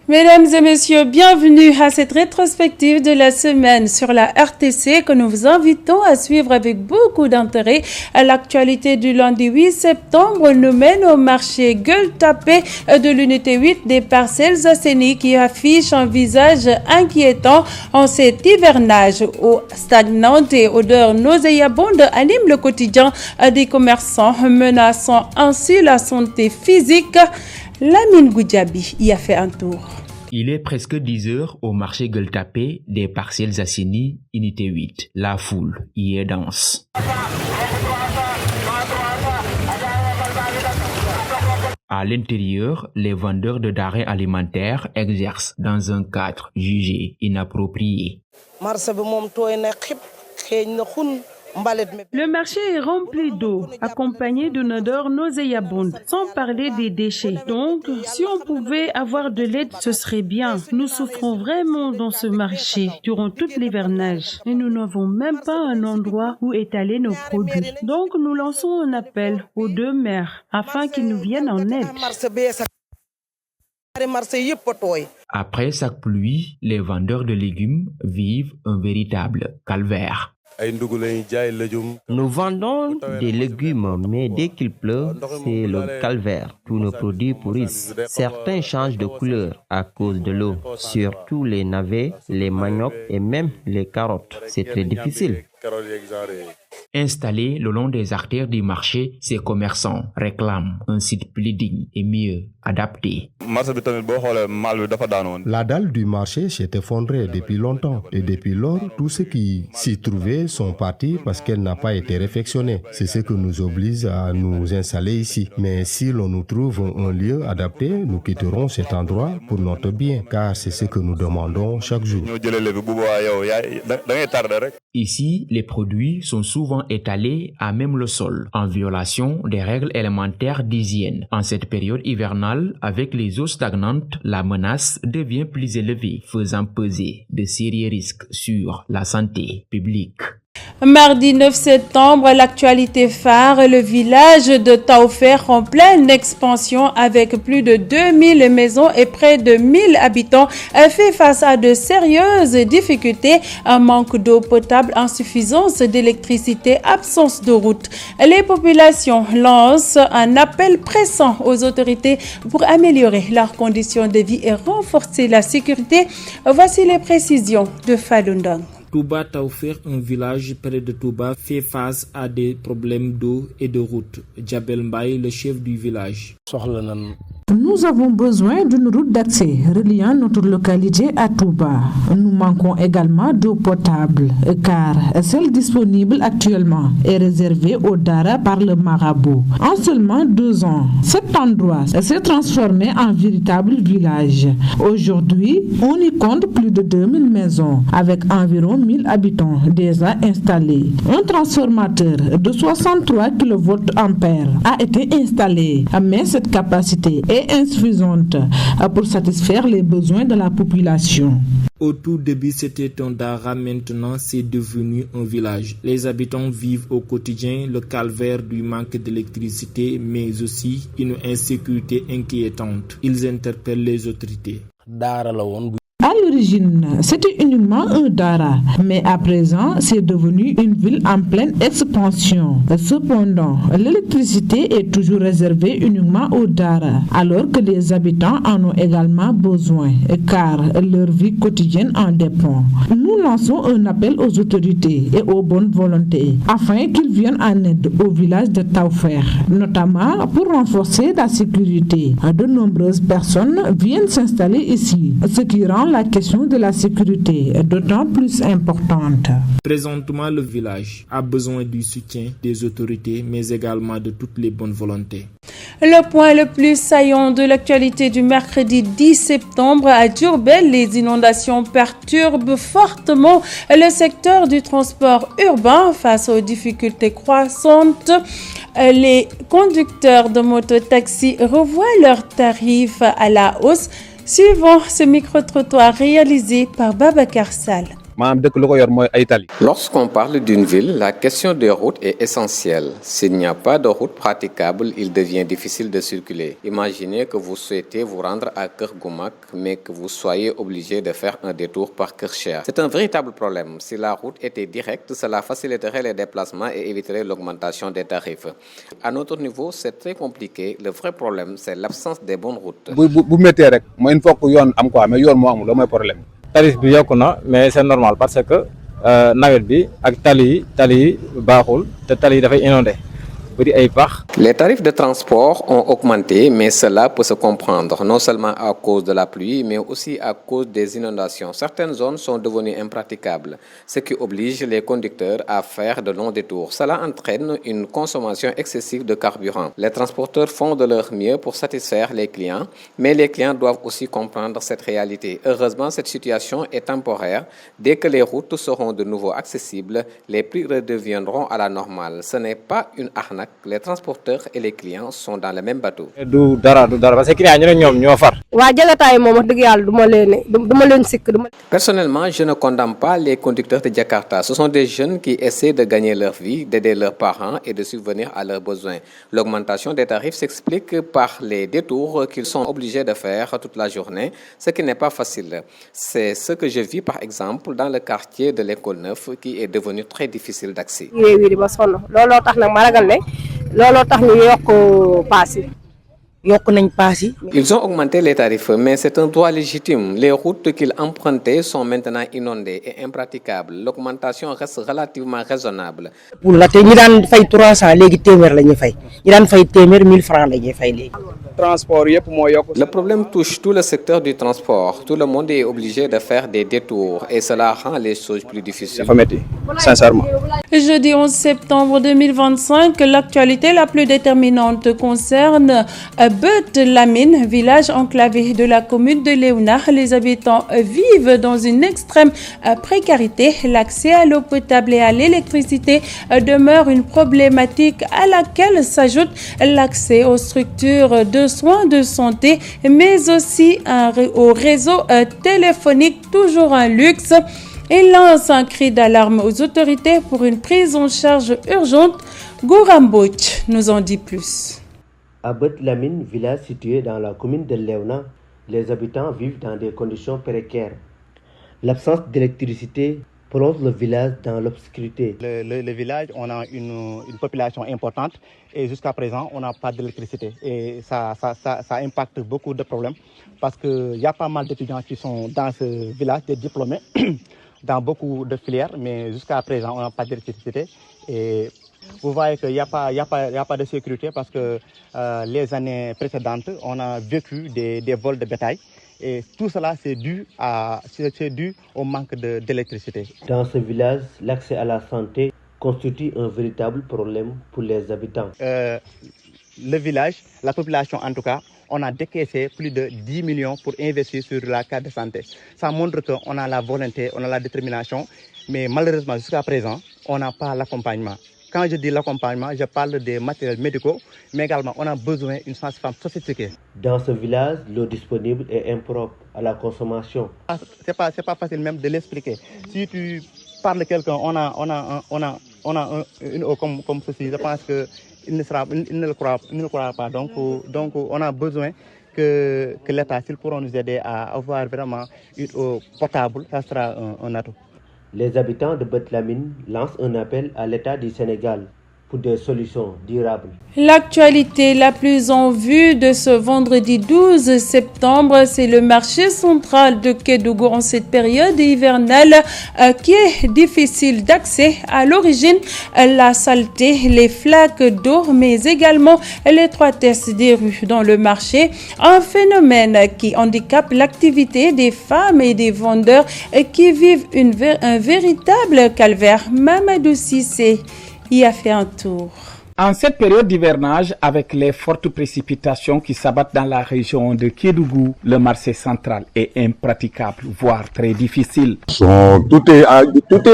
Mesdames et messieurs, bienvenue à cette rétrospective de la semaine sur la RTC que nous vous invitons à suivre avec beaucoup d'intérêt. L'actualité du lundi 8 septembre nous mène au marché Gueule-Tapée de l'unité 8 des Parcelles Assainies qui affiche un visage inquiétant en cet hivernage. Eau stagnante et odeur nauséabonde anime le quotidien des commerçants, menaçant ainsi la santé physique. Lamine Goudiaby y a fait un tour. Il est presque 10 heures au marché Gueule-Tapée des Parcelles Assainies, unité 8. La foule y est dense. À l'intérieur, les vendeurs de denrées alimentaires exercent dans un cadre jugé inapproprié. Le marché est rempli d'eau, accompagné d'une odeur nauséabonde, sans parler des déchets. Donc, si on pouvait avoir de l'aide, ce serait bien. Nous souffrons vraiment dans ce marché durant tout l'hivernage et nous n'avons même pas un endroit où étaler nos produits. Donc, nous lançons un appel aux deux maires afin qu'ils nous viennent en aide. Après chaque pluie, les vendeurs de légumes vivent un véritable calvaire. Nous vendons des légumes, mais dès qu'il pleut, c'est le calvaire. Tous nos produits pourrissent. Certains changent de couleur à cause de l'eau, surtout les navets, les maniocs et même les carottes. C'est très difficile. Installés le long des artères du marché, ces commerçants réclament un site plus digne et mieux adapté. La dalle du marché s'est effondrée depuis longtemps et depuis lors, tous ceux qui s'y trouvaient sont partis parce qu'elle n'a pas été réfectionnée. C'est ce qui nous oblige à nous installer ici. Mais si l'on nous trouve un lieu adapté, nous quitterons cet endroit pour notre bien, car c'est ce que nous demandons chaque jour. Ici, les produits sont souvent étalés à même le sol, en violation des règles élémentaires d'hygiène. En cette période hivernale, avec les eaux stagnantes, la menace devient plus élevée, faisant peser de sérieux risques sur la santé publique. Mardi 9 septembre, l'actualité phare, le village de Taofer en pleine expansion avec plus de 2000 maisons et près de 1000 habitants fait face à de sérieuses difficultés, un manque d'eau potable, insuffisance d'électricité, absence de route. Les populations lancent un appel pressant aux autorités pour améliorer leurs conditions de vie et renforcer la sécurité. Voici les précisions de Falundong. Touba Taofer, un village près de Touba, fait face à des problèmes d'eau et de route. Djabel Mbaye, le chef du village. Nous avons besoin d'une route d'accès reliant notre localité à Touba. Nous manquons également d'eau potable car celle disponible actuellement est réservée au Dara par le marabout. En seulement 2 ans, cet endroit s'est transformé en véritable village. Aujourd'hui, on y compte plus de 2000 maisons avec environ 1000 habitants déjà installés. Un transformateur de 63 kV a été installé, mais cette capacité est insuffisante pour satisfaire les besoins de la population. Au tout début, c'était un dara, maintenant c'est devenu un village. Les habitants vivent au quotidien le calvaire du manque d'électricité, mais aussi une insécurité inquiétante. Ils interpellent les autorités. À l'origine, c'était uniquement un dara, mais à présent, c'est devenu une ville en pleine expansion. Cependant, l'électricité est toujours réservée uniquement aux dara, alors que les habitants en ont également besoin, car leur vie quotidienne en dépend. Nous lançons un appel aux autorités et aux bonnes volontés, afin qu'ils viennent en aide au village de Taofer, notamment pour renforcer la sécurité. De nombreuses personnes viennent s'installer ici, ce qui rend la question de la sécurité est d'autant plus importante. Présentement, le village a besoin du soutien des autorités, mais également de toutes les bonnes volontés. Le point le plus saillant de l'actualité du mercredi 10 septembre à Diourbel, les inondations perturbent fortement le secteur du transport urbain face aux difficultés croissantes. Les conducteurs de moto-taxi revoient leurs tarifs à la hausse. Suivant ce micro-trottoir réalisé par Babacar Sall. Lorsqu'on parle d'une ville, la question des routes est essentielle. S'il n'y a pas de route praticable, il devient difficile de circuler. Imaginez que vous souhaitez vous rendre à Kergoumak, mais que vous soyez obligé de faire un détour par Kercher. C'est un véritable problème. Si la route était directe, cela faciliterait les déplacements et éviterait l'augmentation des tarifs. À notre niveau, c'est très compliqué. Le vrai problème, c'est l'absence des bonnes routes. Tarif bi yokku na mais c'est normal parce que nawet bi ak tali baaxul te tali dafay inondé bëri ay pax. Les tarifs de transport ont augmenté, mais cela peut se comprendre, non seulement à cause de la pluie, mais aussi à cause des inondations. Certaines zones sont devenues impraticables, ce qui oblige les conducteurs à faire de longs détours. Cela entraîne une consommation excessive de carburant. Les transporteurs font de leur mieux pour satisfaire les clients, mais les clients doivent aussi comprendre cette réalité. Heureusement, cette situation est temporaire. Dès que les routes seront de nouveau accessibles, les prix redeviendront à la normale. Ce n'est pas une arnaque. Les transporteurs et les clients sont dans le même bateau. Personnellement, je ne condamne pas les conducteurs de Jakarta. Ce sont des jeunes qui essaient de gagner leur vie, d'aider leurs parents et de subvenir à leurs besoins. L'augmentation des tarifs s'explique par les détours qu'ils sont obligés de faire toute la journée, ce qui n'est pas facile. C'est ce que je vis par exemple dans le quartier de l'École Neuf qui est devenu très difficile d'accès. Ils ont augmenté les tarifs, mais c'est un droit légitime. Les routes qu'ils empruntaient sont maintenant inondées et impraticables. L'augmentation reste relativement raisonnable. Pour la ñi daan fay 300 légui témèr lañuy fay. Ñi daan fay témèr 1000 francs lañuy fay légui. Le problème touche tout le secteur du transport. Tout le monde est obligé de faire des détours et cela rend les choses plus difficiles. Sincèrement. Jeudi 11 septembre 2025, l'actualité la plus déterminante concerne Beut Lamine, village enclavé de la commune de Léona. Les habitants vivent dans une extrême précarité. L'accès à l'eau potable et à l'électricité demeure une problématique à laquelle s'ajoute l'accès aux structures de soins de santé, mais aussi au réseau téléphonique, toujours un luxe. Il lance un cri d'alarme aux autorités pour une prise en charge urgente. Gouramboch nous en dit plus. À Beut Lamine, village situé dans la commune de Léona, les habitants vivent dans des conditions précaires. L'absence d'électricité plonge le village dans l'obscurité. Le village, on a une population importante et jusqu'à présent, on n'a pas d'électricité. Et ça impacte beaucoup de problèmes parce qu'il y a pas mal d'étudiants qui sont dans ce village, des diplômés, dans beaucoup de filières, mais jusqu'à présent, on n'a pas d'électricité. Et vous voyez qu'il n'y a pas de sécurité parce que les années précédentes, on a vécu des vols de bétail. Et tout cela, c'est dû au manque d'électricité. Dans ce village, l'accès à la santé constitue un véritable problème pour les habitants. Le village, la population en tout cas, on a décaissé plus de 10 millions pour investir sur la carte de santé. Ça montre qu'on a la volonté, on a la détermination, mais malheureusement, jusqu'à présent, on n'a pas l'accompagnement. Quand je dis l'accompagnement, je parle des matériels médicaux, mais également on a besoin d'une sage-femme sophistiquée. Dans ce village, l'eau disponible est impropre à la consommation. C'est pas facile même de l'expliquer. Si tu parles de quelqu'un, on a une eau comme ceci, je pense qu'il ne le croira pas. Donc on a besoin que l'État, s'ils pourront nous aider à avoir vraiment une eau potable, ça sera un atout. Les habitants de Beut Lamine lancent un appel à l'État du Sénégal pour des solutions durables. L'actualité la plus en vue de ce vendredi 12 septembre, c'est le marché central de Kédougou en cette période hivernale qui est difficile d'accès. À l'origine, la saleté, les flaques d'eau, mais également l'étroitesse des rues dans le marché, un phénomène qui handicape l'activité des femmes et des vendeurs qui vivent un véritable calvaire. Mamadou Sissé y a fait un tour. En cette période d'hivernage, avec les fortes précipitations qui s'abattent dans la région de Kédougou, le marché central est impraticable, voire très difficile. Tout est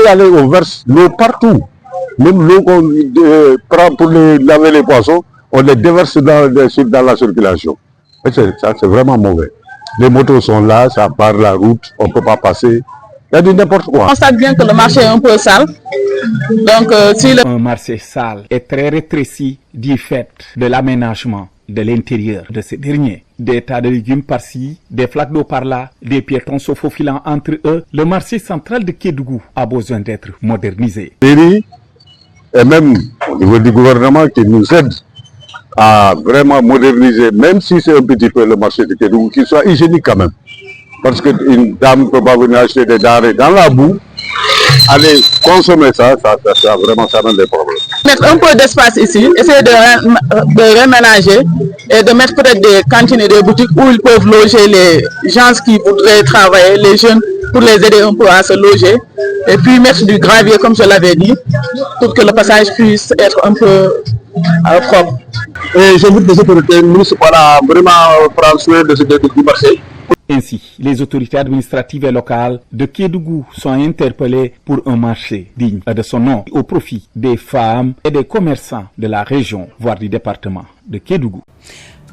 allé au verse, l'eau partout. Même l'eau qu'on prend pour laver les poissons, on les déverse dans la circulation. Ça, c'est vraiment mauvais. Les motos sont là, ça part la route, on ne peut pas passer. Il y a du n'importe quoi. On constate bien que le marché est un peu sale. Donc, Un marché sale est très rétréci du fait de l'aménagement de l'intérieur de ces derniers. Des tas de légumes par-ci, des flaques d'eau par-là, des piétons se faufilant entre eux. Le marché central de Kédougou a besoin d'être modernisé. Et même au niveau du gouvernement qui nous aide à vraiment moderniser, même si c'est un petit peu le marché de Kédougou, qu'il soit hygiénique quand même. Parce qu'une dame ne peut pas venir acheter des denrées dans la boue, aller consommer ça vraiment ça donne des problèmes. Mettre un peu d'espace ici, essayer de reménager et de mettre peut-être des cantines et des boutiques où ils peuvent loger les gens qui voudraient travailler, les jeunes, pour les aider un peu à se loger. Et puis mettre du gravier, comme je l'avais dit, pour que le passage puisse être un peu propre. Et j'invite les autorités municipales à vraiment prendre soin de ce du marché. Ainsi, les autorités administratives et locales de Kédougou sont interpellées pour un marché digne de son nom au profit des femmes et des commerçants de la région, voire du département de Kédougou.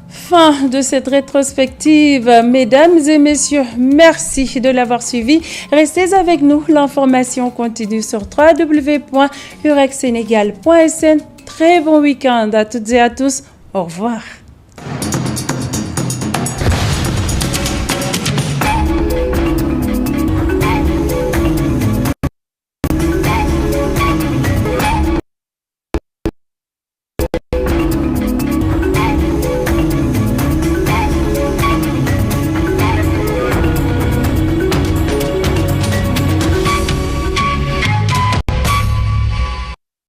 Fin de cette rétrospective. Mesdames et messieurs, merci de l'avoir suivi. Restez avec nous. L'information continue sur www.urexsénégal.sn. Très bon week-end à toutes et à tous. Au revoir.